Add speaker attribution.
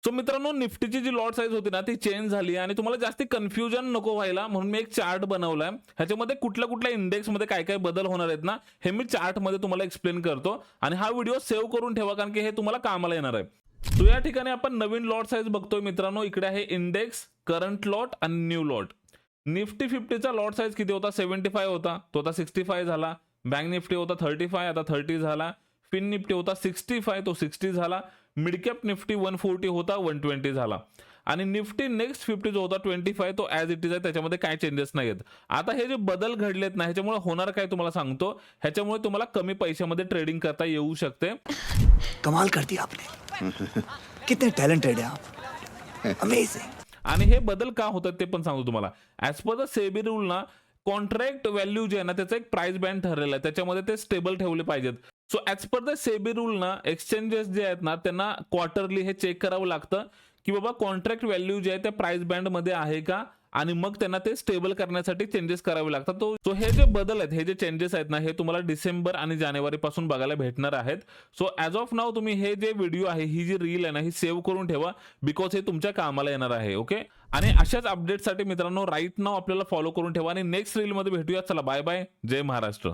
Speaker 1: So मित्रांनो, निफ्टीची जी lot size होती ना ती चेंज झाली आणि तुम्हाला जास्ती कन्फ्युजन नको व्हायला म्हणून मी एक चार्ट बनवलाय. ह्याच्यामध्ये कुठल्या कुठल्या इंडेक्स मध्ये काय काय बदल होणार आहेत ना हे मी चार्ट मध्ये तुम्हाला एक्सप्लेन करतो आणि हा व्हिडिओ सेव्ह करून ठेवा कारण की हे तुम्हाला कामाला येणार आहे. सो या ठिकाणी आपण नवीन लॉट साईज बघतोय मित्रांनो. इकडे आहे इंडेक्स, करंट लॉट आणि न्यू लॉट. निफ्टी 50चा लॉट साईज किती होता? 75 होता, तो आता 65 झाला. बँक निफ्टी होता 35, आता 30 झाला. फिन निफ्टी होता 65, तो 60 झाला. मिड कॅप निफ्टी 140 होता, 120 झाला. आणि निफ्टी नेक्स्ट 50 जो होता 25, तो ॲज इट इज आहे, त्याच्यामध्ये काय चेंजेस नाही आहेत. आता हे जे बदल घडलेत ना ह्याच्यामुळे होणार काय तुम्हाला सांगतो. ह्याच्यामुळे तुम्हाला कमी पैशामध्ये ट्रेडिंग करता येऊ शकते.
Speaker 2: कमाल कर दिया आपने. कितने टैलेंटेड है आप. अमेजिंग.
Speaker 1: आणि हे बदल का होतात ते पण सांगतो तुम्हाला. As per the SEBI rule ना कॉन्ट्रॅक्ट व्हॅल्यू जे आहे ना त्याचा एक प्राइस बँड ठरलेला आहे, त्याच्यामध्ये ते स्टेबल ठेवले पाहिजेत. So as per the SEBI rule ना एक्सचेंजेस जे आहेत ना त्यांना क्वार्टरली हे चेक करावं लागतं की बाबा कॉन्ट्रॅक्ट व्हॅल्यू जे आहे त्या प्राइस बँड मध्ये आहे का, आणि मग त्यांना ते स्टेबल करण्यासाठी चेंजेस करावे लागतात. सो हे जे बदल आहेत, हे जे चेंजेस आहेत ना हे तुम्हाला डिसेंबर आणि जानेवारी पासून बघायला भेटणार आहेत. सो ॲज ऑफ नाव तुम्ही हे जे व्हिडिओ आहे, ही जी रील आहे ना ही सेव्ह करून ठेवा बिकॉज हे तुमच्या कामाला येणार आहे. ओके. आणि अशाच अपडेटसाठी मित्रांनो राईट नाव आपल्याला फॉलो करून ठेवा आणि नेक्स्ट रील मध्ये भेटूया. चला बाय बाय. जय महाराष्ट्र.